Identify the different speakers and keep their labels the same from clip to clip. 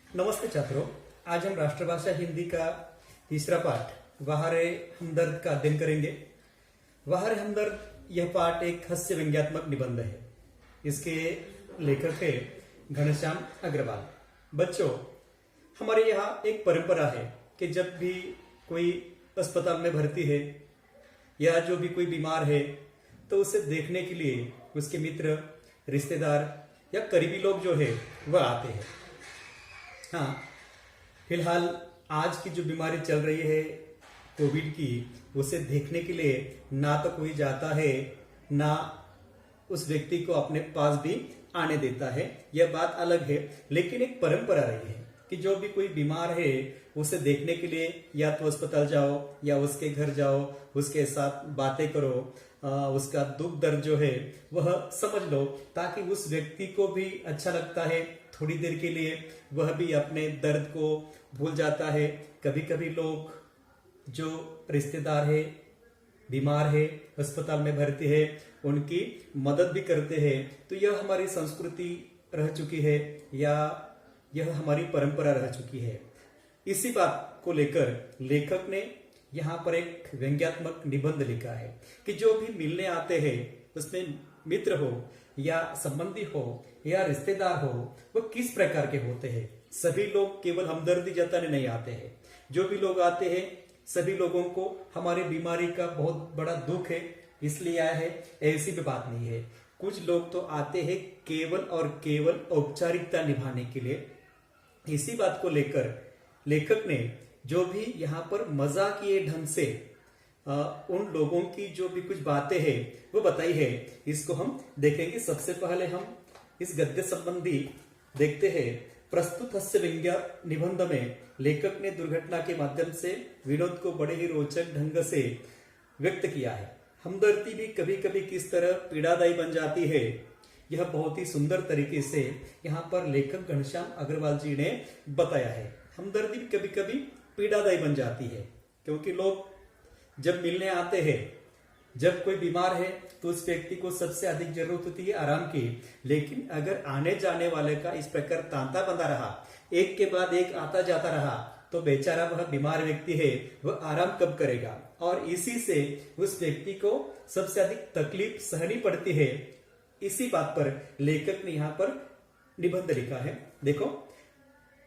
Speaker 1: नमस्ते छात्रों। आज हम राष्ट्रभाषा हिंदी का तीसरा पाठ वहारे हमदर्द का अध्ययन करेंगे। वहारे हमदर्द यह पाठ एक हास्य व्यंग्यात्मक निबंध है। इसके लेखक है घनश्याम अग्रवाल। बच्चों, हमारे यहाँ एक परंपरा है कि जब भी कोई अस्पताल में भर्ती है या जो भी कोई बीमार है तो उसे देखने के लिए उसके मित्र, रिश्तेदार या करीबी लोग जो है वह आते हैं। हाँ, फिलहाल आज की जो बीमारी चल रही है कोविड की, उसे देखने के लिए ना तो कोई जाता है ना उस व्यक्ति को अपने पास भी आने देता है। यह बात अलग है, लेकिन एक परंपरा रही है कि जो भी कोई बीमार है उसे देखने के लिए या तो अस्पताल जाओ या उसके घर जाओ, उसके साथ बातें करो, उसका दुख दर्द जो है वह समझ लो, ताकि उस व्यक्ति को भी अच्छा लगता है। थोड़ी देर के लिए वह भी अपने दर्द को भूल जाता है। कभी कभी लोग जो रिश्तेदार है, बीमार है, अस्पताल में भर्ती है, उनकी मदद भी करते हैं। तो यह हमारी संस्कृति रह चुकी है या यह हमारी परंपरा रह चुकी है। इसी बात को लेकर लेखक ने यहाँ पर एक व्यंग्यात्मक निबंध लिखा है कि जो भी मिलने आते हैं उसमें मित्र हो या संबंधी हो या रिश्तेदार हो, वो किस प्रकार के होते हैं। सभी लोग केवल हमदर्दी जताने नहीं आते हैं। जो भी लोग आते हैं सभी लोगों को हमारी बीमारी का बहुत बड़ा दुख है इसलिए आया है, ऐसी भी बात नहीं है। कुछ लोग तो आते हैं केवल और केवल औपचारिकता निभाने के लिए। इसी बात को लेकर लेखक ने जो भी यहाँ पर मजाकिये ढंग से उन लोगों की जो भी कुछ बातें हैं वो बताई है, इसको हम देखेंगे। सबसे पहले हम इस गद्य संबंधी देखते हैं। प्रस्तुत हास्य व्यंग्य निबंध में लेखक ने दुर्घटना के माध्यम से विनोद को बड़े ही रोचक ढंग से व्यक्त किया है। हमदर्दी भी कभी कभी किस तरह पीड़ादायी बन जाती है, यह बहुत ही सुंदर तरीके से यहाँ पर लेखक घनश्याम अग्रवाल जी ने बताया है। हमदर्दी भी कभी कभी पीड़ादायी बन जाती है, क्योंकि लोग जब मिलने आते हैं, जब कोई बीमार है तो उस व्यक्ति को सबसे अधिक जरूरत होती है आराम की। लेकिन अगर आने जाने वाले का इस प्रकार तांता बंधा रहा, एक के बाद एक आता जाता रहा, तो बेचारा वह बीमार व्यक्ति है वह आराम कब करेगा। और इसी से उस व्यक्ति को सबसे अधिक तकलीफ सहनी पड़ती है। इसी बात पर लेखक ने यहाँ पर निबंध लिखा है। देखो,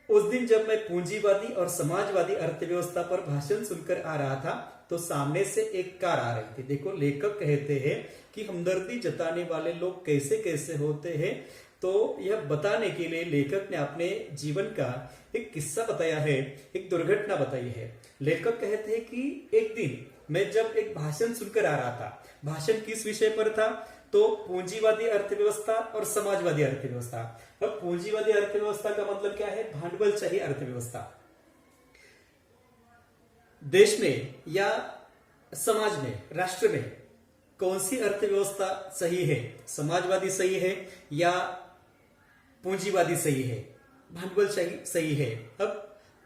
Speaker 1: उस दिन जब मैं पूंजीवादी और समाजवादी अर्थव्यवस्था पर भाषण सुनकर आ रहा था तो सामने से एक कार आ रही थी। देखो, लेखक कहते हैं कि हमदर्दी जताने वाले लोग कैसे कैसे होते हैं, तो यह बताने के लिए लेखक ने अपने जीवन का एक किस्सा बताया है, एक दुर्घटना बताई है। लेखक कहते हैं कि एक दिन मैं जब एक भाषण सुनकर आ रहा था। भाषण किस विषय पर था? तो पूंजीवादी अर्थव्यवस्था और समाजवादी अर्थव्यवस्था। अब पूंजीवादी अर्थव्यवस्था का मतलब क्या है? भांडवलशाही अर्थव्यवस्था। देश में या समाज में, राष्ट्र में कौन सी अर्थव्यवस्था सही है? समाजवादी सही है या पूंजीवादी सही है? भांडवलशाही सही है। अब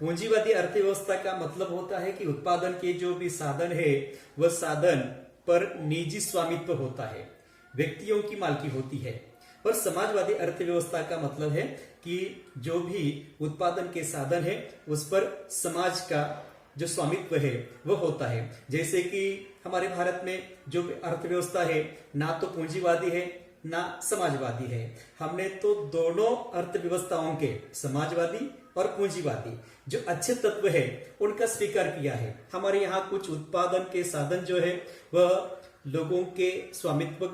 Speaker 1: पूंजीवादी अर्थव्यवस्था का मतलब होता है कि उत्पादन के जो भी साधन है वह साधन पर निजी स्वामित्व होता है, व्यक्तियों की मालकी होती है। और समाजवादी अर्थव्यवस्था का मतलब है कि जो भी उत्पादन के साधन है उस पर समाज का जो स्वामित्व है वह होता है। जैसे कि हमारे भारत में जो अर्थव्यवस्था है ना तो पूंजीवादी है ना समाजवादी है। हमने तो दोनों अर्थव्यवस्थाओं के, समाजवादी और पूंजीवादी, जो अच्छे तत्व है उनका स्वीकार किया है। हमारे यहाँ कुछ उत्पादन के साधन जो है वह लोगों के स्वामित्व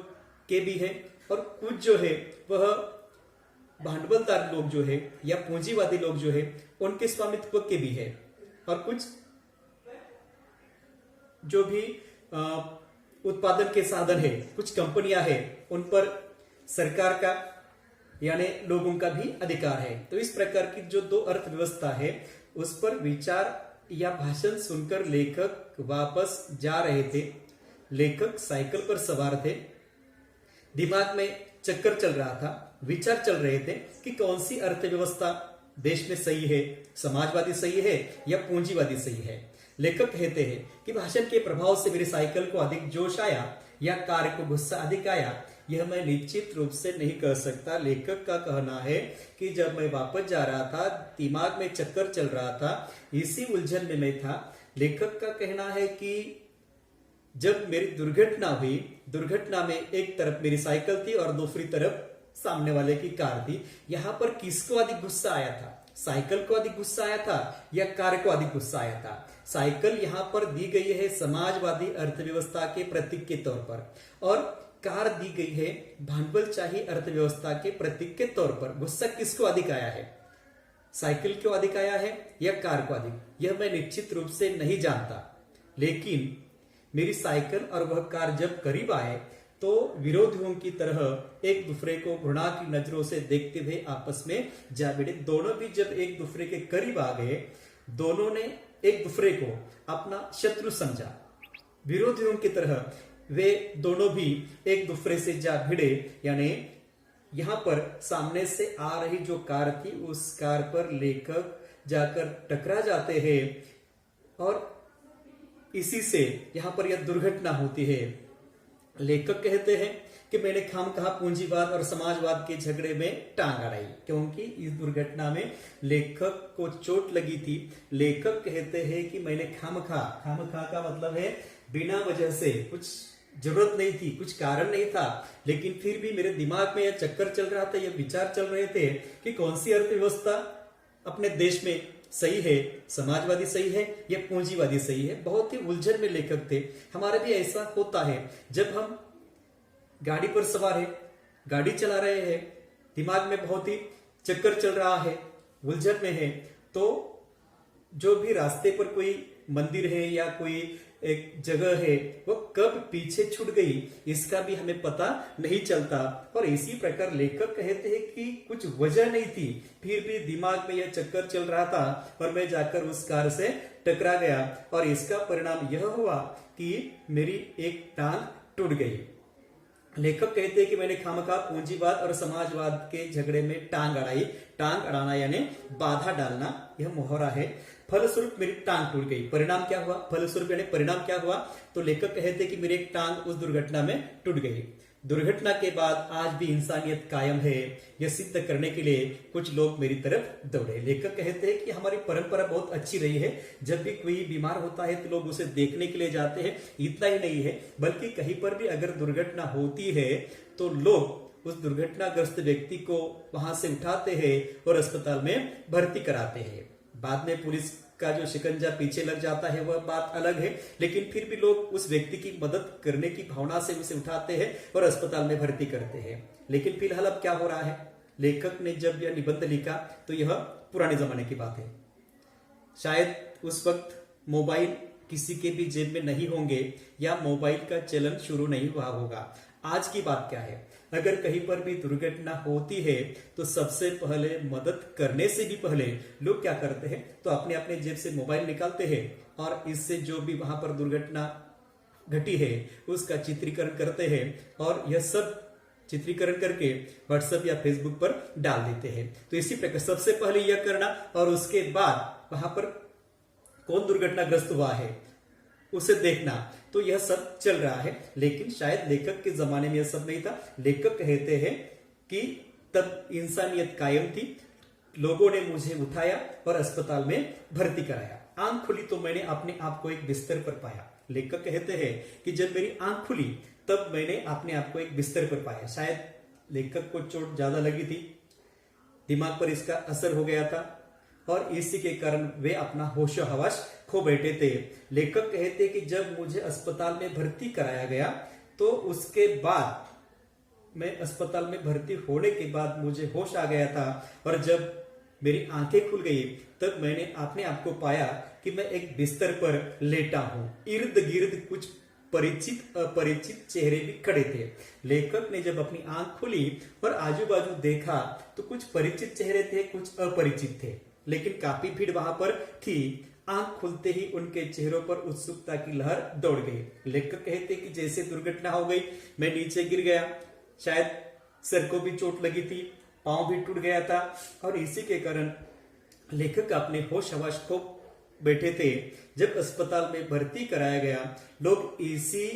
Speaker 1: के भी है और कुछ जो है वह भांडवलदार लोग जो है या पूंजीवादी लोग जो है उनके स्वामित्व के भी है। और कुछ जो भी उत्पादन के साधन है, कुछ कंपनियां हैं, उन पर सरकार का यानी लोगों का भी अधिकार है। तो इस प्रकार की जो दो अर्थव्यवस्था है उस पर विचार या भाषण सुनकर लेखक वापस जा रहे थे। लेखक साइकिल पर सवार थे, दिमाग में चक्कर चल रहा था, विचार चल रहे थे कि कौन सी अर्थव्यवस्था देश में सही है, समाजवादी सही है या पूंजीवादी सही है। लेखक कहते हैं कि भाषण के प्रभाव से मेरी साइकिल को अधिक जोश आया या कार को गुस्सा अधिक आया यह मैं निश्चित रूप से नहीं कह सकता। लेखक का कहना है कि जब मैं वापस जा रहा था, दिमाग में चक्कर चल रहा था, इसी उलझन में मैं था। लेखक का कहना है कि जब मेरी दुर्घटना हुई, दुर्घटना में एक तरफ मेरी साइकिल थी और दूसरी तरफ सामने वाले की कार थी। यहां पर किसको अधिक गुस्सा आया था? साइकिल को अधिक गुस्सा आया था या कार को अधिक गुस्सा आया था? साइकिल यहां पर दी गई है समाजवादी अर्थव्यवस्था के प्रतीक के तौर पर, और कार दी गई है भांडवलशाही अर्थव्यवस्था के प्रतीक के तौर पर। गुस्सा किसको अधिक आया है? साइकिल क्यों अधिक आया है या कार को अधिक? यह मैं निश्चित रूप से नहीं जानता, लेकिन मेरी साइकिल और वह कार जब करीब आए तो विरोधियों की तरह एक दूसरे को घृणा की नजरों से देखते हुए आपस में जा भिड़े। दोनों भी जब एक दूसरे के करीब आ गए, दोनों ने एक दूसरे को अपना शत्रु समझा। विरोधियों की तरह वे दोनों भी एक दूसरे से जा भिड़े, यानी यहां पर सामने से आ रही जो कार थी, उस कार पर लेखक जाकर टकरा जाते हैं और इसी से यहां पर यह दुर्घटना होती है। लेखक कहते हैं कि मैंने खामखा पूंजीवाद और समाजवाद के झगड़े में टांग अड़ाई, क्योंकि इस दुर्घटना में लेखक को चोट लगी थी। लेखक कहते हैं कि मैंने खामखा का मतलब है बिना वजह से, कुछ जरूरत नहीं थी, कुछ कारण नहीं था, लेकिन फिर भी मेरे दिमाग में यह चक्कर चल रहा था, यह विचार चल रहे थे कि कौन सी अर्थव्यवस्था अपने देश में सही है, समाजवादी सही है या पूंजीवादी सही है। बहुत ही उलझन में लेखक थे। हमारे भी ऐसा होता है, जब हम गाड़ी पर सवार है, गाड़ी चला रहे हैं, दिमाग में बहुत ही चक्कर चल रहा है, उलझन में है, तो जो भी रास्ते पर कोई मंदिर है या कोई एक जगह है, वो कब पीछे छूट गई इसका भी हमें पता नहीं चलता। और इसी प्रकार लेखक कहते हैं कि कुछ वजह नहीं थी, फिर भी दिमाग में यह चक्कर चल रहा था और मैं जाकर उस कार से टकरा गया, और इसका परिणाम यह हुआ कि मेरी एक टांग टूट गई। लेखक कहते हैं कि मैंने खामखा पूंजीवाद और समाजवाद के झगड़े में टांग अड़ाई। टांग अड़ाना यानी बाधा डालना, यह मोहरा है। फलस्वरूप मेरी टांग टूट गई। परिणाम क्या हुआ? फलस्वरूप यानी परिणाम क्या हुआ? तो लेखक कहते हैं कि मेरी एक टांग उस दुर्घटना में टूट गई। दुर्घटना के बाद आज भी इंसानियत कायम है, यह सिद्ध करने के लिए कुछ लोग मेरी तरफ दौड़े। लेखक कहते हैं कि हमारी परंपरा बहुत अच्छी रही है, जब भी कोई बीमार होता है तो लोग उसे देखने के लिए जाते हैं। इतना ही नहीं है, बल्कि कहीं पर भी अगर दुर्घटना होती है तो लोग उस दुर्घटनाग्रस्त व्यक्ति को वहां से उठाते हैं और अस्पताल में भर्ती कराते हैं। बाद में पुलिस का जो शिकंजा पीछे लग जाता है वह बात अलग है, लेकिन फिर भी लोग उस व्यक्ति की मदद करने की भावना से उसे उठाते हैं और अस्पताल में भर्ती करते हैं। लेकिन फिलहाल अब क्या हो रहा है? लेखक ने जब यह निबंध लिखा तो यह पुराने जमाने की बात है। शायद उस वक्त मोबाइल किसी के भी जेब में नहीं होंगे या मोबाइल का चलन शुरू नहीं हुआ होगा। आज की बात क्या है? अगर कहीं पर भी दुर्घटना होती है तो सबसे पहले मदद करने से भी पहले लोग क्या करते हैं, तो अपने अपने जेब से मोबाइल निकालते हैं और इससे जो भी वहां पर दुर्घटना घटी है उसका चित्रीकरण करते हैं, और यह सब चित्रीकरण करके व्हाट्सएप या फेसबुक पर डाल देते हैं। तो इसी प्रकार सबसे पहले यह करना, और उसके बाद वहां पर कौन दुर्घटनाग्रस्त हुआ है उसे देखना। तो यह सब चल रहा है, लेकिन शायद लेखक के जमाने में यह सब नहीं था। लेखक कहते हैं कि तब इंसानियत कायम थी, लोगों ने मुझे उठाया और अस्पताल में भर्ती कराया। आंख खुली तो मैंने अपने आप को एक बिस्तर पर पाया। लेखक कहते हैं कि जब मेरी आंख खुली तब मैंने अपने आप को एक बिस्तर पर पाया। शायद लेखक को चोट ज्यादा लगी थी, दिमाग पर इसका असर हो गया था, और इसी के कारण वे अपना होशो हवास खो बैठे थे। लेखक कहते कि जब मुझे अस्पताल में भर्ती कराया गया तो उसके बाद मैं अस्पताल में भर्ती होने के बाद मुझे होश आ गया था, और जब मेरी आंखें खुल गई तब मैंने अपने आप को पाया कि मैं एक बिस्तर पर लेटा हूं। इर्द गिर्द कुछ परिचित अपरिचित चेहरे भी खड़े थे। लेखक ने जब अपनी आंख खुली और आजू बाजू देखा तो कुछ परिचित चेहरे थे, कुछ अपरिचित थे, लेकिन काफी भीड़ वहां पर थी। आंख खुलते ही उनके चेहरों पर उत्सुकता की लहर दौड़ गई। लेखक कहते कि जैसे दुर्घटना हो गई, मैं नीचे गिर गया, शायद सर को भी चोट लगी थी, पांव भी टूट गया था, और इसी के कारण लेखक अपने होश हवास खो बैठे थे। जब अस्पताल में भर्ती कराया गया, लोग इसी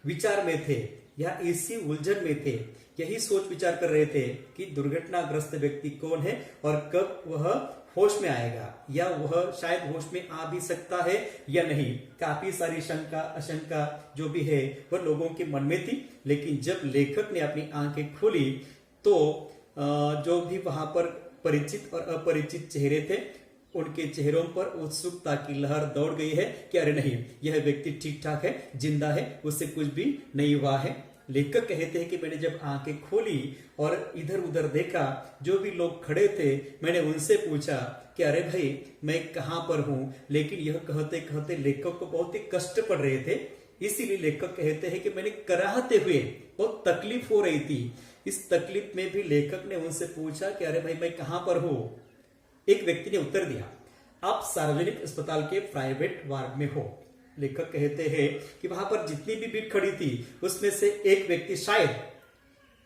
Speaker 1: विचार में थे या इसी उलझन में थे, यही सोच विचार कर रहे थे कि दुर्घटनाग्रस्त व्यक्ति कौन है और कब वह होश में आएगा, या वह शायद होश में आ भी सकता है या नहीं। काफी सारी शंका आशंका जो भी है वह लोगों के मन में थी। लेकिन जब लेखक ने अपनी आंखें खोली तो जो भी वहां पर परिचित और अपरिचित चेहरे थे, उनके चेहरों पर उत्सुकता की लहर दौड़ गई है कि अरे नहीं, यह व्यक्ति ठीक ठाक है, जिंदा है, उससे कुछ भी नहीं हुआ है। लेखक कहते हैं कि मैंने जब आंखें खोली और इधर उधर देखा, जो भी लोग खड़े थे मैंने उनसे पूछा कि अरे भाई मैं कहाँ पर हूं। लेकिन यह कहते कहते लेखक को बहुत ही कष्ट पड़ रहे थे। इसीलिए लेखक कहते हैं कि मैंने कराहते हुए बहुत तकलीफ हो रही थी। इस तकलीफ में भी लेखक ने उनसे पूछा कि अरे भाई मैं कहाँ पर हूं। एक व्यक्ति ने उत्तर दिया, आप सार्वजनिक अस्पताल के प्राइवेट वार्ड में हो। लेखक कहते हैं कि वहां पर जितनी भी भीड़ खड़ी थी उसमें से एक व्यक्ति शायद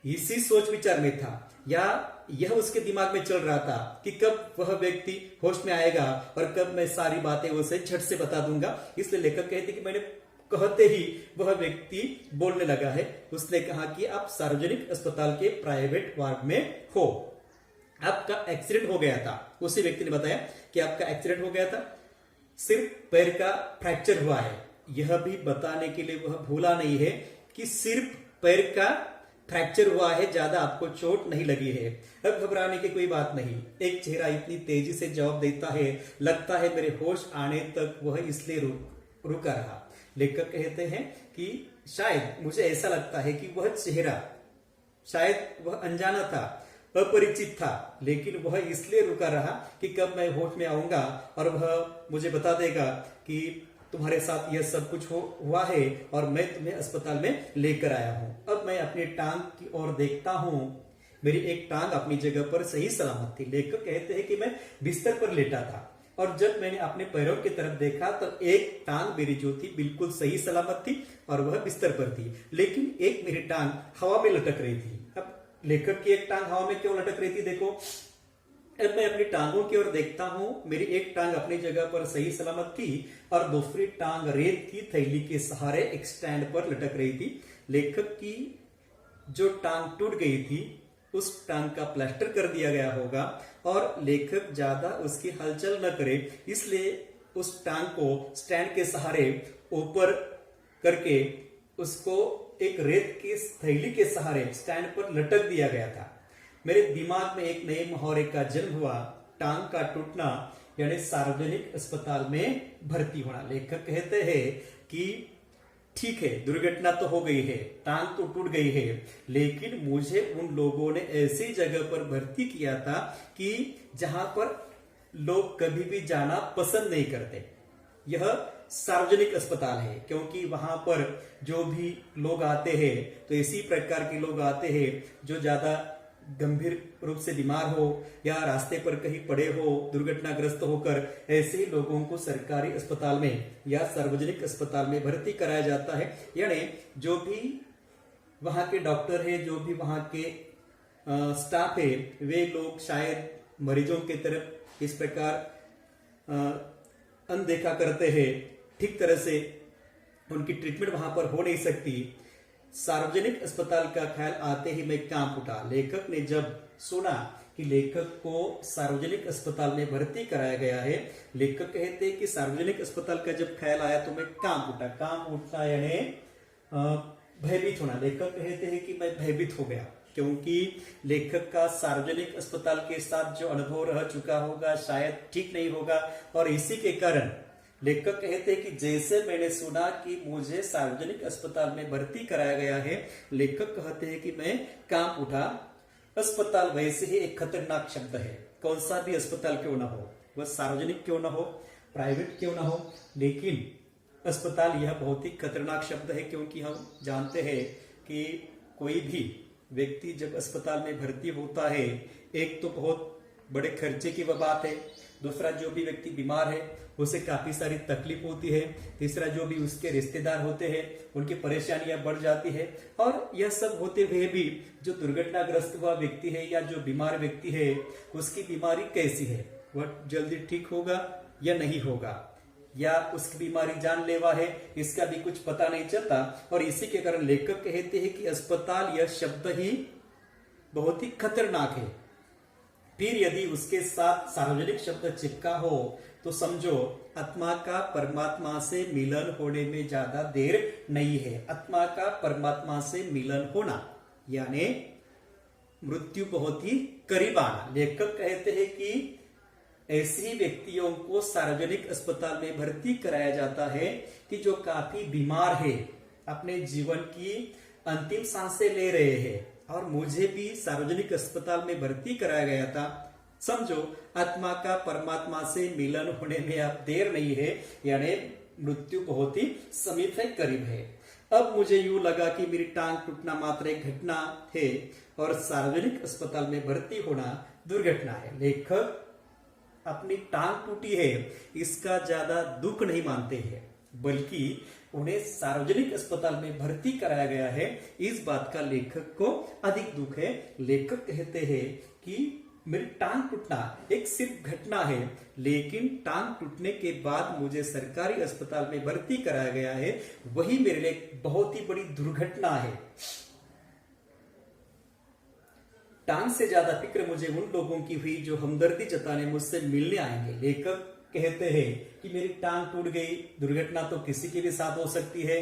Speaker 1: इसी सोच विचार में था, या यह उसके दिमाग में चल रहा था कि कब वह व्यक्ति होश में आएगा और कब मैं सारी बातें उसे झट से बता दूंगा। इसलिए लेखक कहते कि मैंने कहते ही वह व्यक्ति बोलने लगा है। उसने कहा कि आप सार्वजनिक अस्पताल के प्राइवेट वार्ड में हो, आपका एक्सीडेंट हो गया था। उसी व्यक्ति ने बताया कि आपका एक्सीडेंट हो गया था, सिर्फ पैर का फ्रैक्चर हुआ है। यह भी बताने के लिए वह भूला नहीं है कि सिर्फ पैर का फ्रैक्चर हुआ है, ज्यादा आपको चोट नहीं लगी है। अब घबराने की कोई बात नहीं। एक चेहरा इतनी तेजी से जवाब देता है, लगता है मेरे होश आने तक वह इसलिए रुका रहा। लेखक कहते हैं कि शायद मुझे ऐसा लगता है कि वह चेहरा शायद वह अनजाना था, अपरिचित था, लेकिन वह इसलिए रुका रहा कि कब मैं होश में आऊंगा और वह मुझे बता देगा कि तुम्हारे साथ यह सब कुछ हुआ है और मैं तुम्हें अस्पताल में लेकर आया हूं। अब मैं अपनी टांग की ओर देखता हूं, मेरी एक टांग अपनी जगह पर सही सलामत थी। लेखक कहते हैं कि मैं बिस्तर पर लेटा था और जब मैंने अपने पैरों की तरफ देखा तो एक टांग मेरी जो थी बिल्कुल सही सलामत थी और वह बिस्तर पर थी, लेकिन एक मेरी टांग हवा में लटक रही थी। अब लेखक की एक टांग हवा में क्यों लटक रही थी, देखो। अब मैं अपनी टांगों की ओर देखता हूं, मेरी एक टांग अपनी जगह पर सही सलामत थी और दूसरी टांग रेत की थैली के सहारे एक स्टैंड पर लटक रही थी। लेखक की जो टांग टूट गई थी उस टांग का प्लास्टर कर दिया गया होगा और लेखक ज्यादा उसकी हलचल न करे, इसलिए उस टांग को स्टैंड के सहारे ऊपर करके उसको एक रेत की थैली के सहारे स्टैंड पर लटक दिया गया था। मेरे दिमाग में एक नए मुहावरे का जन्म हुआ, टांग का टूटना यानी सार्वजनिक अस्पताल में भर्ती होना। लेखक कहते हैं कि ठीक है, दुर्घटना तो हो गई है, टांग तो टूट गई है, लेकिन मुझे उन लोगों ने ऐसी जगह पर भर्ती किया था कि जहां पर लोग कभी भी जाना पसंद नहीं करते। यह सार्वजनिक अस्पताल है क्योंकि वहां पर जो भी लोग आते हैं तो इसी प्रकार के लोग आते हैं जो ज्यादा गंभीर रूप से बीमार हो या रास्ते पर कहीं पड़े हो, दुर्घटनाग्रस्त होकर, ऐसे ही लोगों को सरकारी अस्पताल में या सार्वजनिक अस्पताल में भर्ती कराया जाता है। यानी जो भी वहां के डॉक्टर है, जो भी वहां के स्टाफ है, वे लोग शायद मरीजों की तरफ इस प्रकार अनदेखा करते हैं, ठीक तरह से उनकी ट्रीटमेंट वहां पर हो नहीं सकती। सार्वजनिक अस्पताल का ख्याल आते ही मैं कांप उठा। लेखक ने जब सुना कि लेखक को सार्वजनिक अस्पताल में भर्ती कराया गया है, लेखक कहते हैं कि सार्वजनिक अस्पताल का जब ख्याल आया तो मैं कांप उठा। कांप उठना यानी भयभीत होना। लेखक कहते हैं कि मैं भयभीत हो गया क्योंकि लेखक का सार्वजनिक अस्पताल के साथ जो अनुभव रह चुका होगा शायद ठीक नहीं होगा, और इसी के कारण लेखक कहते हैं कि जैसे मैंने सुना कि मुझे सार्वजनिक अस्पताल में भर्ती कराया गया है, लेखक कहते हैं कि मैं कांप उठा। अस्पताल वैसे ही एक खतरनाक शब्द है, कौन सा भी अस्पताल क्यों ना हो, वह सार्वजनिक क्यों ना हो, प्राइवेट क्यों ना हो, लेकिन अस्पताल यह बहुत ही खतरनाक शब्द है क्योंकि हम जानते हैं कि कोई भी व्यक्ति जब अस्पताल में भर्ती होता है, एक तो बहुत बड़े खर्चे की वह बात है, दूसरा जो भी व्यक्ति बीमार है उसे काफी सारी तकलीफ होती है, तीसरा जो भी उसके रिश्तेदार होते हैं उनकी परेशानियां बढ़ जाती है, और यह सब होते हुए भी जो दुर्घटनाग्रस्त हुआ व्यक्ति है या जो बीमार व्यक्ति है उसकी बीमारी कैसी है, वह जल्दी ठीक होगा या नहीं होगा, या उसकी बीमारी जानलेवा है, इसका भी कुछ पता नहीं चलता। और इसी के कारण लेखक कहते हैं कि अस्पताल यह शब्द ही बहुत ही खतरनाक है। फिर यदि उसके साथ सार्वजनिक शब्द चिपका हो तो समझो आत्मा का परमात्मा से मिलन होने में ज्यादा देर नहीं है। आत्मा का परमात्मा से मिलन होना यानी मृत्यु बहुत ही करीब आना। लेखक कहते हैं कि ऐसे व्यक्तियों को सार्वजनिक अस्पताल में भर्ती कराया जाता है कि जो काफी बीमार है, अपने जीवन की अंतिम सांसें ले रहे हैं। और मुझे भी सार्वजनिक अस्पताल में भर्ती कराया गया था। समझो आत्मा का परमात्मा से मिलन होने में अब देर नहीं है, यानी मृत्यु बहुत ही समीप है, करीब है। अब मुझे यूं लगा कि मेरी टांग टूटना मात्र एक घटना है और सार्वजनिक अस्पताल में भर्ती होना दुर्घटना है। लेखक अपनी टांग टूटी है इसका ज्यादा दुख नहीं मानते हैं, बल्कि उन्हें सार्वजनिक अस्पताल में भर्ती कराया गया है, इस बात का लेखक को अधिक दुख है। लेखक कहते हैं कि मेरी टांग टूटना एक सिर्फ घटना है, लेकिन टांग टूटने के बाद मुझे सरकारी अस्पताल में भर्ती कराया गया है, वही मेरे लिए बहुत ही बड़ी दुर्घटना है। टांग से ज्यादा फिक्र मुझे उन लोगों की हुई जो हमदर्दी जताने मुझसे मिलने आएंगे। लेखक कहते हैं कि मेरी टांग टूट गई, दुर्घटना तो किसी के भी साथ हो सकती है,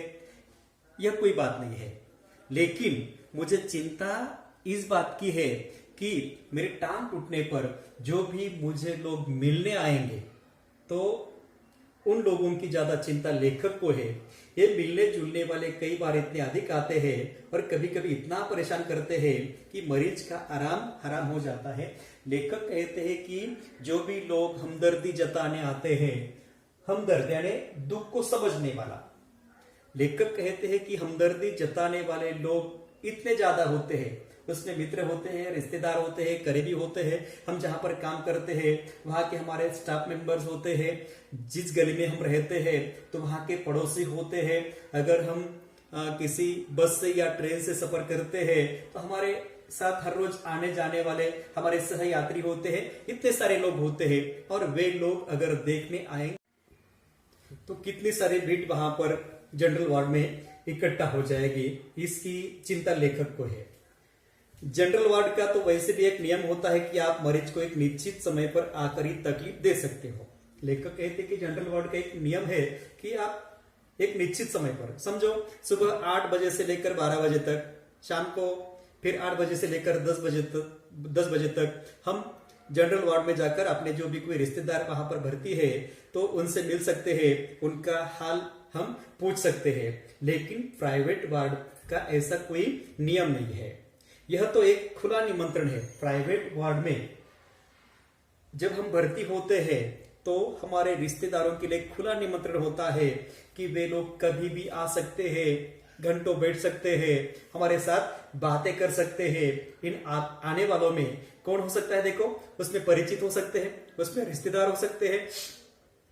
Speaker 1: यह कोई बात नहीं है। लेकिन मुझे चिंता इस बात की है कि मेरे टांग टूटने पर जो भी मुझे लोग मिलने आएंगे तो उन लोगों की ज्यादा चिंता लेखक को है। ये मिलने जुलने वाले कई बार इतने अधिक आते हैं और कभी कभी इतना परेशान करते हैं कि मरीज का आराम हराम हो जाता है। लेखक कहते हैं कि जो भी लोग हमदर्दी जताने आते हैं, हमदर्द यानी दुख को समझने वाला, लेखक कहते हैं कि हमदर्दी जताने वाले लोग इतने ज्यादा होते हैं। उसमें मित्र होते हैं, रिश्तेदार होते हैं, करीबी होते हैं, हम जहां पर काम करते हैं वहां के हमारे स्टाफ मेंबर्स होते हैं, जिस गली में हम रहते हैं तो वहां के पड़ोसी होते हैं, अगर हम किसी बस से या ट्रेन से सफर करते हैं तो हमारे साथ हर रोज आने जाने वाले हमारे सह यात्री होते हैं। इतने सारे लोग होते हैं और वे लोग अगर देखने आए तो कितनी सारी भीड़ वहां पर जनरल वार्ड में इकट्ठा हो जाएगी, इसकी चिंता लेखक को है। जनरल वार्ड का तो वैसे भी एक नियम होता है कि आप मरीज को एक निश्चित समय पर आकर ही तकलीफ दे सकते हो। लेखक कहते हैं कि जनरल वार्ड का एक नियम है कि आप एक निश्चित समय पर, समझो सुबह 8 बजे से लेकर 12 बजे तक, शाम को फिर 8 बजे से लेकर 10 बजे तक हम जनरल वार्ड में जाकर अपने जो भी कोई रिश्तेदार वहां पर भर्ती है तो उनसे मिल सकते हैं, उनका हाल हम पूछ सकते हैं। लेकिन प्राइवेट वार्ड का ऐसा कोई नियम नहीं है, यह तो एक खुला निमंत्रण है। प्राइवेट वार्ड में जब हम भर्ती होते हैं तो हमारे रिश्तेदारों के लिए खुला निमंत्रण होता है कि वे लोग कभी भी आ सकते हैं, घंटों बैठ सकते हैं, हमारे साथ बातें कर सकते हैं। इन आने वालों में कौन हो सकता है? देखो, उसमें परिचित हो सकते हैं, उसमें रिश्तेदार हो सकते हैं,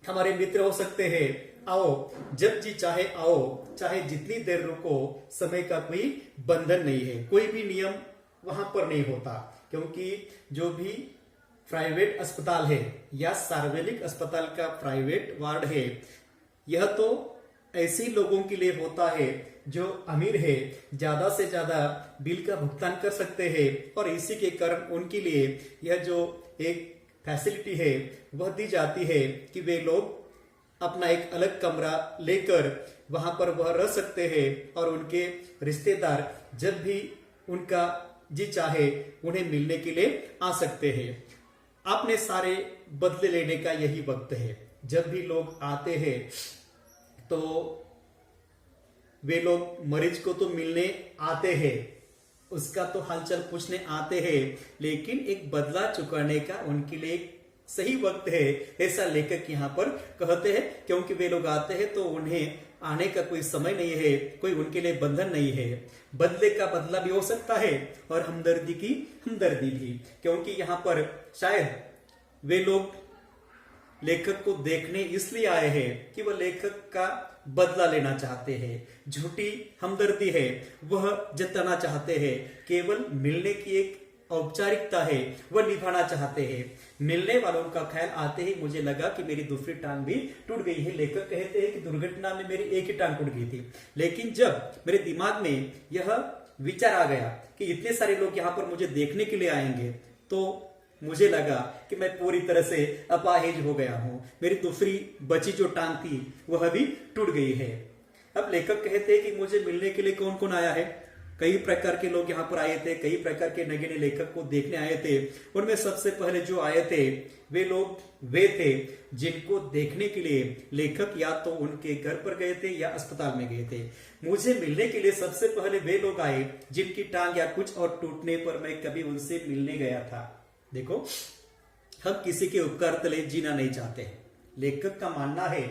Speaker 1: हमारे मित्र हो सकते हैं। आओ, जब जी चाहे आओ, चाहे जितनी देर रुको, समय का कोई बंधन नहीं है, कोई भी नियम वहां पर नहीं होता। क्योंकि जो भी प्राइवेट अस्पताल है या सार्वजनिक अस्पताल का प्राइवेट वार्ड है, यह तो ऐसे लोगों के लिए होता है जो अमीर है, ज्यादा से ज्यादा बिल का भुगतान कर सकते हैं, और इसी के कारण उनके लिए यह जो एक फैसिलिटी है वह दी जाती है कि वे लोग अपना एक अलग कमरा लेकर वहां पर वह रह सकते हैं और उनके रिश्तेदार जब भी उनका जी चाहे उन्हें मिलने के लिए आ सकते हैं। आपने सारे बदले लेने का यही वक्त है। जब भी लोग आते हैं तो वे लोग मरीज को तो मिलने आते हैं, उसका तो हालचाल पूछने आते हैं, लेकिन एक बदला चुकाने का उनके लिए एक सही वक्त है, ऐसा लेखक यहाँ पर कहते हैं। क्योंकि वे लोग आते हैं तो उन्हें आने का कोई समय नहीं है, कोई उनके लिए बंधन नहीं है। बदले का बदला भी हो सकता है और हमदर्दी की हमदर्दी भी, क्योंकि यहाँ पर शायद वे लोग लेखक को देखने इसलिए आए हैं कि वह लेखक का बदला लेना चाहते हैं। झूठी हमदर्दी है वह जताना चाहते हैं, केवल मिलने की एक औपचारिकता है वह निभाना चाहते हैं। मिलने वालों का ख्याल आते ही मुझे लगा कि मेरी दूसरी टांग भी टूट गई है। लेखक कहते हैं कि दुर्घटना में मेरी एक ही टांग टूट गई थी, लेकिन जब मेरे दिमाग में यह विचार आ गया कि इतने सारे लोग यहाँ पर मुझे देखने के लिए आएंगे, तो मुझे लगा कि मैं पूरी तरह से अपाहिज हो गया हूं। मेरी दूसरी बची जो टांग थी वह भी टूट गई है। अब लेखक कहते हैं कि मुझे मिलने के लिए कौन कौन आया है। कई प्रकार के लोग यहाँ पर आए थे, कई प्रकार के नगीने लेखक को देखने आए थे। उनमें सबसे पहले जो आए थे वे लोग वे थे जिनको देखने के लिए लेखक या तो उनके घर पर गए थे या अस्पताल में गए थे। मुझे मिलने के लिए सबसे पहले वे लोग आए जिनकी टांग या कुछ और टूटने पर मैं कभी उनसे मिलने गया था। देखो, हम किसी के उपकार तले जीना नहीं चाहते हैं। लेखक का मानना है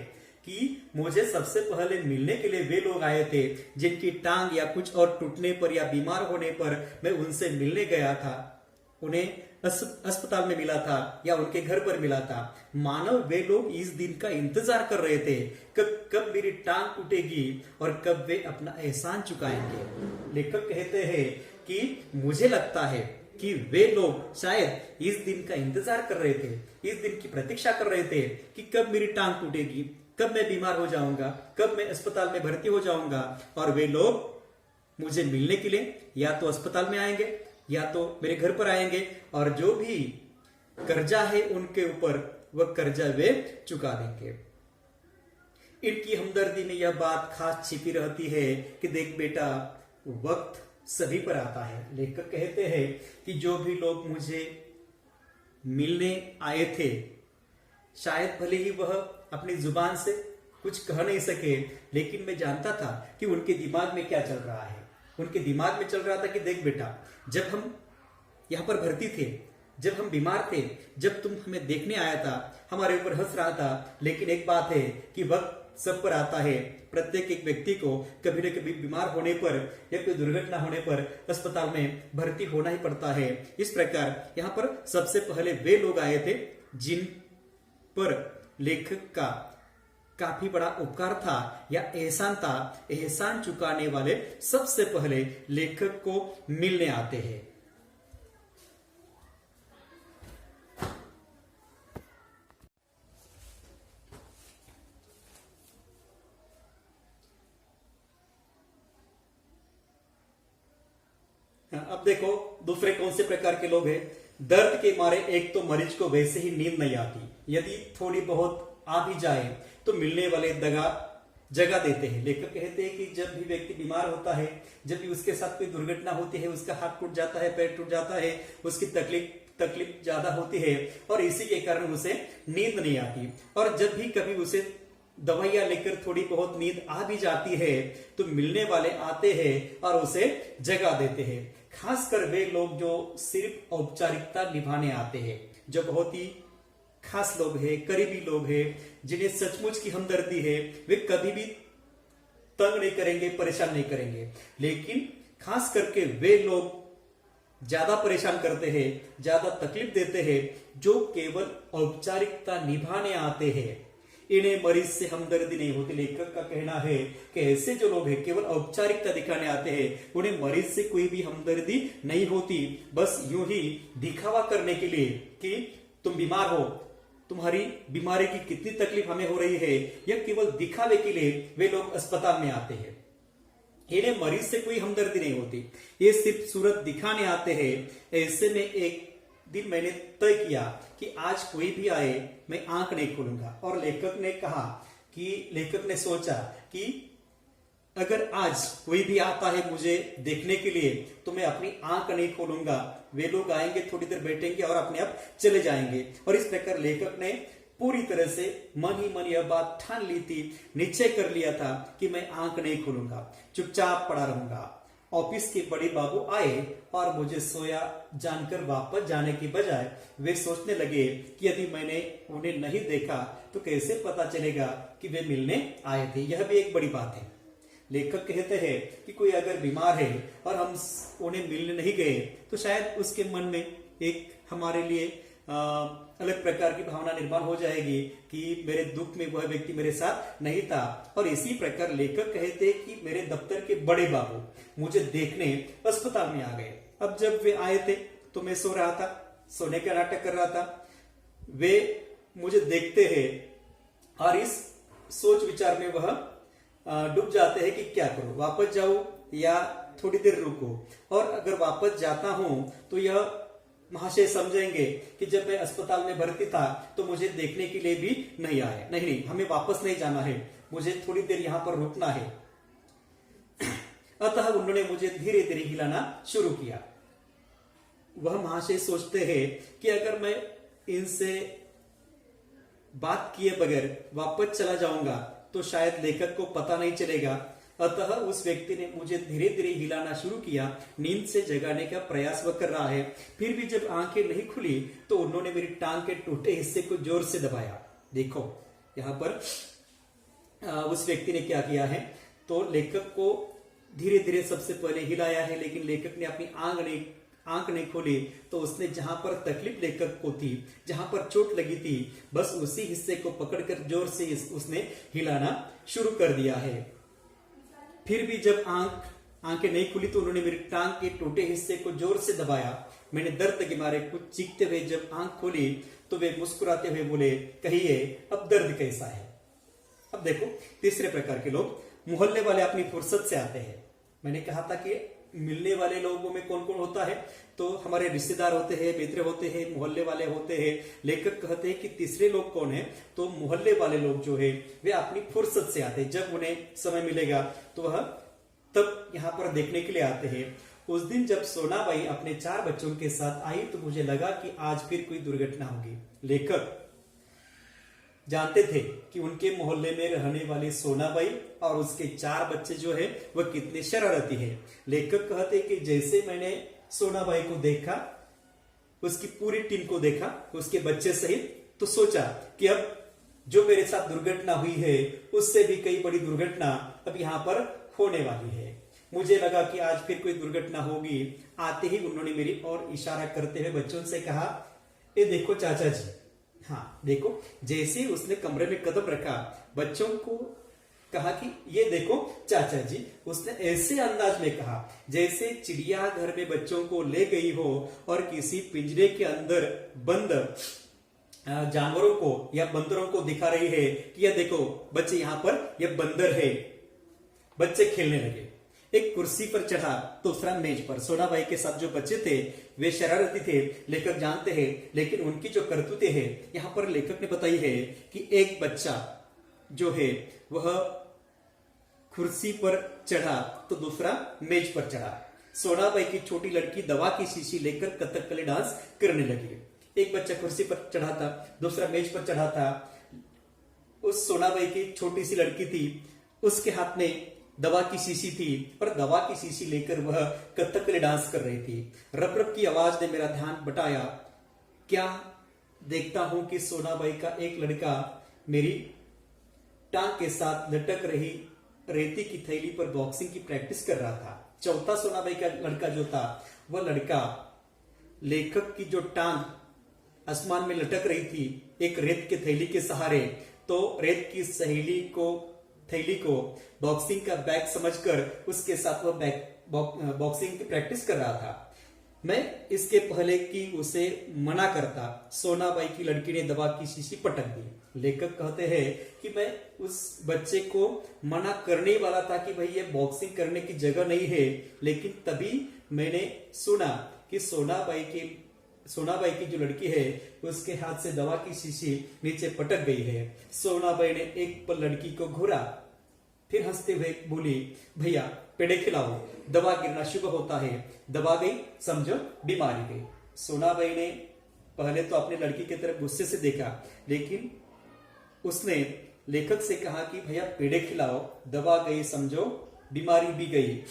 Speaker 1: कि मुझे सबसे पहले मिलने के लिए वे लोग आए थे जिनकी टांग या कुछ और टूटने पर या बीमार होने पर मैं उनसे मिलने गया था, उन्हें अस्पताल में मिला था या उनके घर पर मिला था। मानव वे लोग इस दिन का इंतजार कर रहे थे कब मेरी टांग टूटेगी और कब वे अपना एहसान चुकाएंगे। लेखक कहते हैं कि मुझे लगता है कि वे लोग शायद इस दिन का इंतजार कर रहे थे, इस दिन की प्रतीक्षा कर रहे थे कि कब मेरी टांग टूटेगी, कब मैं बीमार हो जाऊंगा, कब मैं अस्पताल में भर्ती हो जाऊंगा। और वे लोग मुझे मिलने के लिए या तो अस्पताल में आएंगे या तो मेरे घर पर आएंगे और जो भी कर्जा है उनके ऊपर वह कर्जा वे चुका देंगे। इनकी हमदर्दी में यह बात खास छिपी रहती है कि देख बेटा, वक्त सभी पर आता है। लेखक कहते हैं कि जो भी लोग मुझे मिलने आए थे, शायद भले ही वह अपनी जुबान से कुछ कह नहीं सके, लेकिन मैं जानता था कि उनके दिमाग में क्या चल रहा है। उनके दिमाग में चल रहा था कि देख बेटा, जब हम यहाँ पर भर्ती थे, जब हम बीमार थे, जब तुम हमें देखने आया था, हमारे ऊपर हंस रहा था, लेकिन एक बात है कि वक्त सब पर आता है। प्रत्येक एक व्यक्ति को कभी न कभी बीमार होने पर या कोई दुर्घटना होने पर अस्पताल में भर्ती होना ही पड़ता है। इस प्रकार यहाँ पर सबसे पहले वे लोग आए थे जिन पर लेखक का काफी बड़ा उपकार था या एहसान था। एहसान चुकाने वाले सबसे पहले लेखक को मिलने आते हैं। अब देखो दूसरे कौन से प्रकार के लोग हैं। दर्द के मारे एक तो मरीज को वैसे ही नींद नहीं आती, यदि थोड़ी बहुत आ भी जाए तो मिलने वाले जगह देते हैं। लेखक कहते हैं कि जब भी व्यक्ति बीमार होता है, जब भी उसके साथ कोई दुर्घटना होती है, उसका हाथ टूट जाता है, पैर टूट जाता है, उसकी तकलीफ ज्यादा होती है और इसी के कारण उसे नींद नहीं आती। और जब भी कभी उसे दवाइयां लेकर थोड़ी बहुत नींद आ भी जाती है तो मिलने वाले आते हैं और उसे जगा देते हैं। खासकर वे लोग जो सिर्फ औपचारिकता निभाने आते हैं, जो बहुत ही खास लोग हैं, करीबी लोग हैं, जिन्हें सचमुच की हमदर्दी है, वे कभी भी तंग नहीं करेंगे, परेशान नहीं करेंगे। लेकिन खास करके वे लोग ज्यादा परेशान करते हैं, ज्यादा तकलीफ देते हैं, जो केवल औपचारिकता निभाने आते हैं। इन्हें मरीज से हमदर्दी नहीं होती। लेखक का कहना है कि ऐसे जो लोग हैं केवल औपचारिकता दिखाने आते हैं, उन्हें मरीज से कोई भी हमदर्दी नहीं होती। बस यूं ही दिखावा करने के लिए कि तुम बीमार हो, तुम्हारी बीमारी की कितनी तकलीफ हमें हो रही है, या केवल दिखावे के लिए वे लोग अस्पताल में आते हैं। इन्हें मरीज से कोई हमदर्दी नहीं होती, ये सिर्फ सूरत दिखाने आते हैं। ऐसे में एक दिन मैंने तय किया कि आज कोई भी आए मैं आंख नहीं खोलूंगा। और लेखक ने कहा कि लेखक ने सोचा कि अगर आज कोई भी आता है मुझे देखने के लिए तो मैं अपनी आंख नहीं खोलूंगा। वे लोग आएंगे, थोड़ी देर बैठेंगे और अपने आप चले जाएंगे। और इस प्रकार लेखक ने पूरी तरह से मन ही मन यह बात ठान ली थी, निश्चय कर लिया था कि मैं आंख नहीं खोलूंगा, चुपचाप पड़ा रहूंगा। ऑफिस के बड़े बाबू आए और मुझे सोया जानकर वापस जाने की बजाय वे सोचने लगे कि यदि मैंने उन्हें नहीं देखा तो कैसे पता चलेगा कि वे मिलने आए थे। यह भी एक बड़ी बात है। लेखक कहते हैं कि कोई अगर बीमार है और हम उन्हें मिलने नहीं गए तो शायद उसके मन में एक हमारे लिए अलग प्रकार की भावना निर्माण हो जाएगी कि मेरे दुख में वह व्यक्ति मेरे साथ नहीं था। और इसी प्रकार लेखक कहते हैं कि मेरे दफ्तर के बड़े बाबू मुझे देखने अस्पताल में आ गए। अब जब वे आए थे तो मैं सो रहा था, सोने का नाटक कर रहा था। वे मुझे देखते हैं और इस सोच विचार में वह डूब जाते हैं कि क्या करूं, वापस जाऊं या थोड़ी देर रुको। और अगर वापस जाता हूं तो यह महाशय समझेंगे कि जब मैं अस्पताल में भर्ती था तो मुझे देखने के लिए भी नहीं आए। नहीं नहीं, हमें वापस नहीं जाना है, मुझे थोड़ी देर यहां पर रुकना है। अतः उन्होंने मुझे धीरे धीरे हिलाना शुरू किया। वह महाशय सोचते हैं कि अगर मैं इनसे बात किए बगैर वापस चला जाऊंगा तो शायद लेखक को पता नहीं चलेगा। अतः उस व्यक्ति ने मुझे धीरे धीरे हिलाना शुरू किया, नींद से जगाने का प्रयास वह कर रहा है। फिर भी जब आंखें नहीं खुली तो उन्होंने मेरी टांग के टूटे हिस्से को जोर से दबाया। देखो यहां पर उस व्यक्ति ने क्या किया है, तो लेखक को धीरे धीरे सबसे पहले हिलाया है, लेकिन लेखक ने अपनी आंख नहीं खोली तो उसने जहां पर तकलीफ लेखक को थी, जहां पर चोट लगी थी, बस उसी हिस्से को पकड़कर जोर से उसने हिलाना शुरू कर दिया है। फिर भी जब आंखें नहीं खुली तो उन्होंने मेरी टांग के टूटे हिस्से को जोर से दबाया। मैंने दर्द के मारे कुछ चीखते हुए जब आंख खोली तो वे मुस्कुराते हुए बोले, कहिए अब दर्द कैसा है। अब देखो तीसरे प्रकार के लोग, मोहल्ले वाले अपनी फुर्सत से आते हैं। मैंने कहा था कि मिलने वाले लोगों में कौन कौन होता है, तो हमारे रिश्तेदार होते हैं, मित्र होते हैं, मोहल्ले वाले होते हैं। लेखक कहते हैं कि तीसरे लोग कौन है, तो मोहल्ले वाले लोग जो है वे अपनी फुर्सत से आते हैं। जब उन्हें समय मिलेगा तो वह तब यहाँ पर देखने के लिए आते हैं। उस दिन जब सोनाबाई अपने 4 बच्चों के साथ आई तो मुझे लगा कि आज फिर कोई दुर्घटना होगी। लेखक जानते थे कि उनके मोहल्ले में रहने वाली सोनाबाई और उसके 4 बच्चे जो है वह कितने शरारती है। लेखक कहते कि जैसे मैंने सोनाबाई को देखा, उसकी पूरी टीम को देखा, उसके बच्चे सहित, तो सोचा कि अब जो मेरे साथ दुर्घटना हुई है उससे भी कई बड़ी दुर्घटना अब यहाँ पर होने वाली है। मुझे लगा कि आज फिर कोई दुर्घटना होगी। आते ही उन्होंने मेरी ओर इशारा करते हुए बच्चों से कहा, ये देखो चाचा जी। हाँ देखो, जैसे उसने कमरे में कदम रखा, बच्चों को कहा कि ये देखो चाचा जी। उसने ऐसे अंदाज में कहा जैसे चिड़िया घर में बच्चों को ले गई हो और किसी पिंजरे के अंदर बंद जानवरों को या बंदरों को दिखा रही है कि यह देखो बच्चे, यहाँ पर यह बंदर है। बच्चे खेलने लगे, एक कुर्सी पर चढ़ा, दूसरा मेज पर। सोनाबाई के साथ जो बच्चे थे वे शरारती थे, लेखक जानते हैं, लेकिन उनकी जो करतूतें हैं यहां पर लेखक ने बताई है कि एक बच्चा जो है वह कुर्सी पर चढ़ा तो दूसरा मेज पर चढ़ा। सोनाबाई की छोटी लड़की दवा की शीशी लेकर कथकली डांस करने लगी। एक बच्चा कुर्सी पर चढ़ा था, दूसरा मेज पर चढ़ा था। उस सोनाबाई की छोटी सी लड़की थी, उसके हाथ में दवा की शीशी थी और दवा की शीशी लेकर वह कथकली डांस कर रही थी। रप रप की आवाज ने मेरा ध्यान बटाया। क्या देखता हूं कि सोनाबाई का एक लड़का मेरी टांग के साथ लटक रही रेती की थैली पर बॉक्सिंग की प्रैक्टिस कर रहा था। चौथा सोनाबाई का लड़का जो था वह लड़का लेखक की जो टांग आसमान में लटक रही थी एक रेत के थैली के सहारे, तो रेत की थैली को बॉक्सिंग का बैग समझकर उसके साथ वह बॉक्सिंग की प्रैक्टिस कर रहा था। मैं इसके पहले कि उसे मना करता, सोनाबाई की लड़की ने दवा की शीशी पटक दी। लेखक कहते हैं कि मैं उस बच्चे को मना करने वाला था कि भाई ये बॉक्सिंग करने की जगह नहीं है, लेकिन तभी मैंने सुना कि सोनाबाई की जो लड़की है उसके हाथ से दवा की शीशी नीचे पटक गई है। सोनाबाई ने एक पल लड़की को घूरा, फिर हंसते हुए बोली, भैया पेड़े खिलाओ, दवा गिरना शुरू होता है। दबा गई, समझो बीमारी गई। सोनाबाई ने पहले तो अपनी लड़की की तरफ गुस्से से देखा, लेकिन उसने लेखक से कहा कि भैया पेड़े खिलाओ, दवा गई, समझो बीमारी भी गई।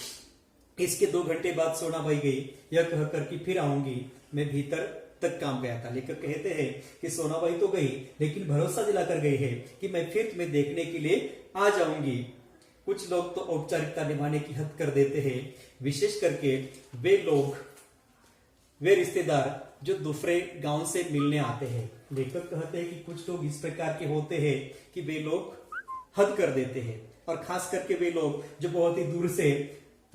Speaker 1: इसके 2 घंटे बाद सोनाबाई गई, यह कहकर कि फिर आऊंगी, मैं भीतर तक काम गया था। लेखक कहते हैं कि सोनाबाई तो गई, लेकिन भरोसा दिलाकर गई है कि मैं फिर तुम्हें देखने के लिए आ जाऊंगी। कुछ लोग तो औपचारिकता निभाने की हद कर देते हैं, विशेष करके वे रिश्तेदार जो दूसरे गांव से मिलने आते हैं। लेखक कहते हैं कि कुछ लोग इस प्रकार के होते हैं कि वे लोग हद कर देते हैं, और खास करके वे लोग जो बहुत ही दूर से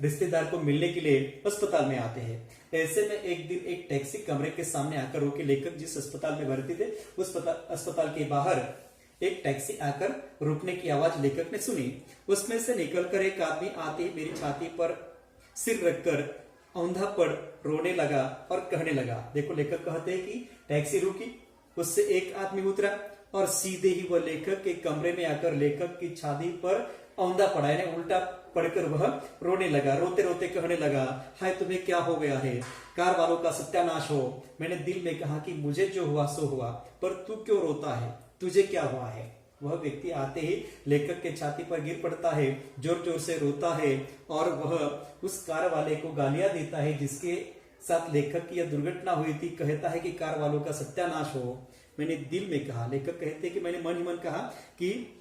Speaker 1: रिश्तेदार को मिलने के लिए अस्पताल में आते हैं। ऐसे में एक दिन एक टैक्सी कमरे के सामने आकर रोके। लेखक जिस अस्पताल में भर्ती थे उस अस्पताल के बाहर एक टैक्सी आकर रुकने की आवाज लेखक ने सुनी। उसमें से निकलकर एक आदमी आते ही मेरी छाती पर सिर रखकर औंधा पड़ रोने लगा और कहने लगा। देखो, लेखक कहते हैं कि टैक्सी रुकी, उससे एक आदमी उतरा और सीधे ही वह लेखक के कमरे में आकर लेखक की छाती पर औंधा पड़ा, यानी उल्टा पड़कर वह रोने लगा। रोते रोते कहने लगा, हाय तुम्हें क्या हो गया है, कार वालों का सत्यानाश हो। मैंने दिल में कहा कि मुझे जो हुआ सो हुआ, पर तू क्यों रोता है, तुझे क्या हुआ है। वह व्यक्ति आते ही लेखक के छाती पर गिर पड़ता है, जोर जोर से रोता है और वह उस कार वाले को गालियां देता है जिसके साथ लेखक की यह दुर्घटना हुई थी। कहता है कि कार वालों का सत्यानाश हो। मैंने दिल में कहा, लेखक कहते हैं कि मैंने मन ही मन कहा कि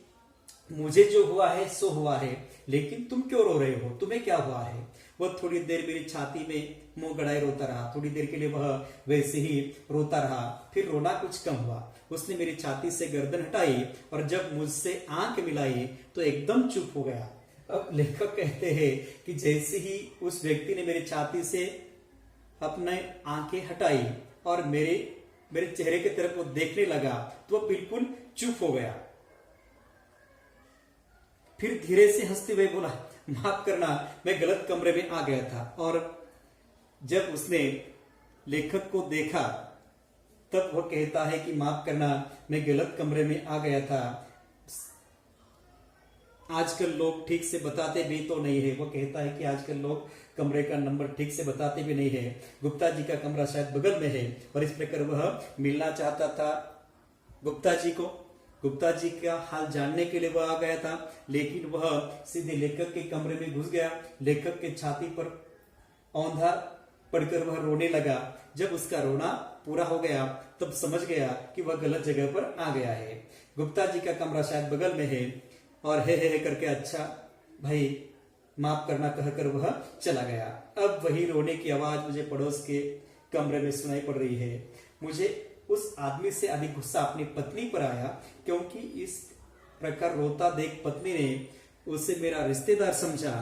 Speaker 1: मुझे जो हुआ है सो हुआ है, लेकिन तुम क्यों रो रहे हो, तुम्हें क्या हुआ है। वह थोड़ी देर मेरी छाती में मुंह गड़ाए रोता रहा। थोड़ी देर के लिए वह वैसे ही रोता रहा, फिर रोना कुछ कम हुआ। उसने मेरी छाती से गर्दन हटाई और जब मुझसे आंख मिलाई तो एकदम चुप हो गया। अब लेखक कहते हैं कि जैसे ही उस व्यक्ति ने मेरी छाती से अपने आंखें हटाई और मेरे चेहरे की तरफ वो देखने लगा तो वह बिल्कुल चुप हो गया। फिर धीरे से हंसते हुए बोला, माफ करना, मैं गलत कमरे में आ गया था। और जब उसने लेखक को देखा तब वह कहता है कि माफ करना, मैं गलत कमरे में आ गया था। आजकल लोग ठीक से बताते भी तो नहीं है। वो कहता है कि आजकल लोग कमरे का नंबर ठीक से बताते भी नहीं है। गुप्ता जी का कमरा शायद बगल में है और इस प्रकार वह मिलना चाहता था गुप्ता जी को। गुप्ता जी का हाल जानने के लिए वह आ गया था, लेकिन वह सीधे लेखक के कमरे में घुस गया। लेखक के छाती पर औंधा पड़कर वह रोने लगा। जब उसका रोना पूरा हो गया तब समझ गया कि वह गलत जगह पर आ गया है। गुप्ता जी का कमरा शायद बगल में है और हे करके अच्छा भाई माफ करना कहकर वह चला गया। अब वही रोने की आवाज मुझे पड़ोस के कमरे में सुनाई पड़ रही है। मुझे उस आदमी से अधिक गुस्सा अपनी पत्नी पर आया, क्योंकि इस प्रकार रोता देख पत्नी ने उसे मेरा रिश्तेदार समझा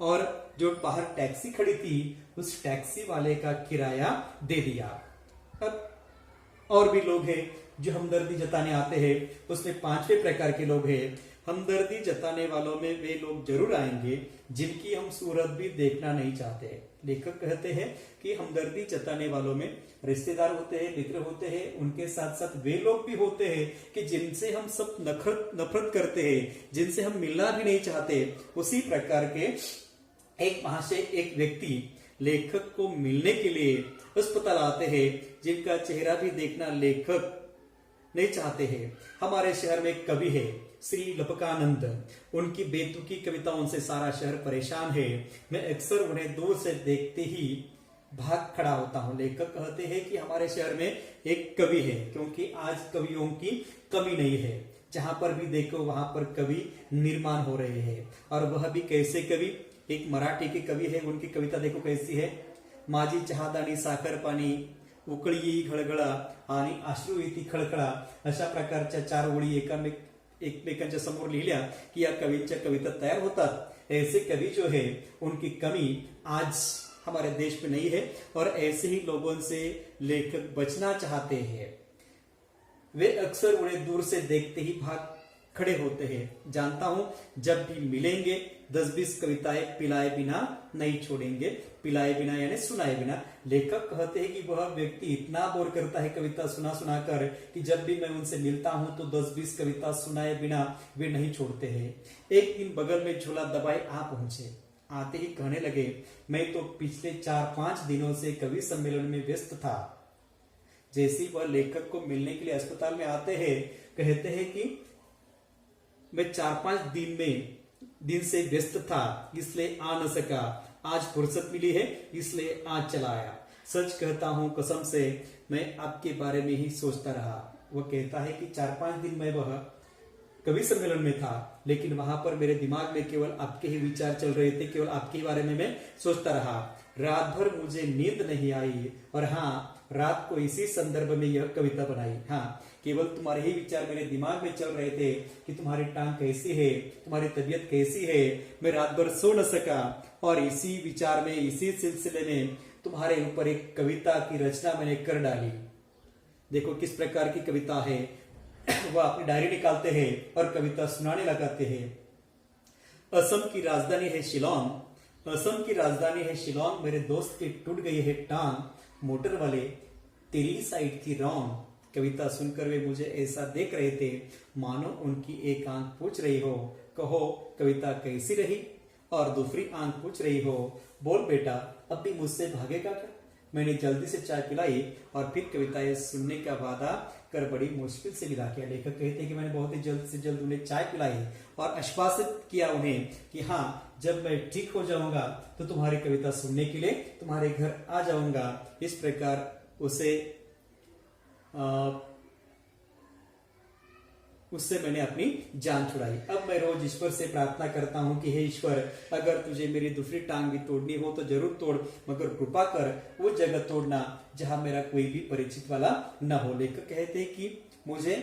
Speaker 1: और जो बाहर टैक्सी खड़ी थी उस टैक्सी वाले का किराया दे दिया। अब और भी लोग हैं जो हमदर्दी जताने आते हैं। उसमें 5वें प्रकार के लोग हैं। हमदर्दी जताने वालों में वे लोग जरूर आएंगे जिनकी हम सूरत भी देखना नहीं चाहते। लेखक कहते हैं कि हमदर्दी जताने वालों में रिश्तेदार होते हैं, मित्र होते हैं, उनके साथ साथ वे लोग भी होते हैं कि जिनसे हम सब नफरत करते हैं, जिनसे हम मिलना भी नहीं चाहते। उसी प्रकार के एक महाशय, एक व्यक्ति लेखक को मिलने के लिए अस्पताल आते हैं, जिनका चेहरा भी देखना लेखक नहीं चाहते हैं। हमारे शहर में एक कवि है श्री लपकानंद। उनकी बेतुकी कविताओं से सारा शहर परेशान है। मैं अक्सर उन्हें दूर से देखते ही भाग खड़ा होता हूँ। लेखक कहते हैं कि हमारे शहर में एक कवि है, क्योंकि आज कवियों की कमी नहीं है। जहां पर भी देखो वहां पर कवि निर्माण हो रहे हैं। और वह भी कैसे कवि, एक मराठी के कवि है, उनकी कविता देखो कैसी है। माझी चहादानी साखर पाणी, उकळी घळघळा आणि अश्रू येती खळखळा, अशा प्रकारच्या 4 ओळी एकमेकांच्या समोर लिहिल्या की या कवींच्या कविता तयार होतात। ऐसे कवि जो है उनकी कमी आज हमारे देश में नहीं है और ऐसे ही लोगों से लेखक बचना चाहते हैं। वे अक्सर उन्हें दूर से देखते ही भाग खड़े होते हैं। जानता हूं जब भी मिलेंगे 10-20 कविताएं पिलाए बिना नहीं छोड़ेंगे। पिलाए बिना यानी सुनाए बिना। लेखक कहते हैं कि वह व्यक्ति इतना बोर करता है कविता सुना सुना कर कि जब भी मैं उनसे मिलता हूं तो 10-20 कविता सुनाए बिना वे नहीं छोड़ते हैं। एक दिन बगल में झोला दबाए आ पहुंचे। आते ही कहने लगे, मैं तो पिछले 4-5 दिनों से कवि सम्मेलन में व्यस्त था। जैसे वह लेखक को मिलने के लिए अस्पताल में आते हैं, कहते हैं कि मैं 4-5 दिन से व्यस्त था, इसलिए आ न सका। आज फुर्सत मिली है इसलिए आज चला आया। सच कहता हूं कसम से, मैं आपके बारे में ही सोचता रहा। वह कहता है कि 4-5 दिन में वह कवि सम्मेलन में था, लेकिन वहां पर मेरे दिमाग में केवल आपके ही विचार चल रहे थे, केवल आपके बारे में मैं सोचता रहा। रात भर मुझे नींद नहीं आई और हाँ, रात को इसी संदर्भ में यह कविता बनाई। हाँ, केवल तुम्हारे ही विचार मेरे दिमाग में चल रहे थे कि तुम्हारी टांग कैसी है, तुम्हारी तबीयत कैसी है। मैं रात भर सो न सका और इसी विचार में, इसी सिलसिले में तुम्हारे ऊपर एक कविता की रचना मैंने कर डाली। देखो किस प्रकार की कविता है। वह अपनी डायरी निकालते हैं और कविता सुनाने लगाते हैं। असम की राजधानी है शिलोंग, असम की राजधानी है शिलोंग, मेरे दोस्त की टूट गई है टांग, मोटर वाले तेरी साइड थी रॉन्ग। कविता सुनकर वे मुझे ऐसा देख रहे थे मानो उनकी एक आंख पूछ रही हो, कहो कविता कैसी रही, और दूसरी आंख पूछ रही हो, बोल बेटा अब भी मुझसे भागेगा क्या। मैंने जल्दी से चाय पिलाई और फिर कविताएं सुनने का वादा कर बड़ी मुश्किल से विदा किया। लेखक कहते हैं कि मैंने बहुत ही जल्द से जल्द उन्हें चाय पिलाई और आश्वासित किया उन्हें कि हाँ, जब मैं ठीक हो जाऊंगा तो तुम्हारी कविता सुनने के लिए तुम्हारे घर आ जाऊंगा। इस प्रकार उससे मैंने अपनी जान छुड़ाई। अब मैं रोज ईश्वर से प्रार्थना करता हूँ कि हे ईश्वर, अगर तुझे मेरी दूसरी टांग भी तोड़नी हो तो जरूर तोड़, मगर कृपा कर वो जगह तोड़ना जहां मेरा कोई भी परिचित वाला न हो। लेखक कहते हैं कि मुझे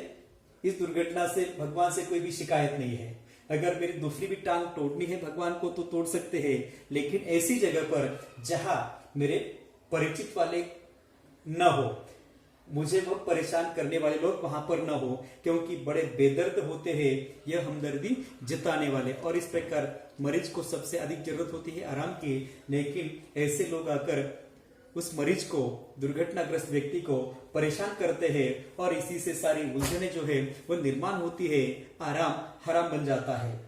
Speaker 1: इस दुर्घटना से भगवान से कोई भी शिकायत नहीं है। अगर मेरी दूसरी भी टांग तोड़नी है भगवान को तो तोड़ सकते हैं, लेकिन ऐसी जगह पर जहां मेरे परिचित वाले न हो, मुझे वो परेशान करने वाले लोग वहां पर न हो, क्योंकि बड़े बेदर्द होते हैं यह हमदर्दी जताने वाले। और इस प्रकार मरीज को सबसे अधिक जरूरत होती है आराम की, लेकिन ऐसे लोग आकर उस मरीज को, दुर्घटनाग्रस्त व्यक्ति को परेशान करते हैं और इसी से सारी उलझने जो है वो निर्माण होती है, आराम हराम बन जाता है।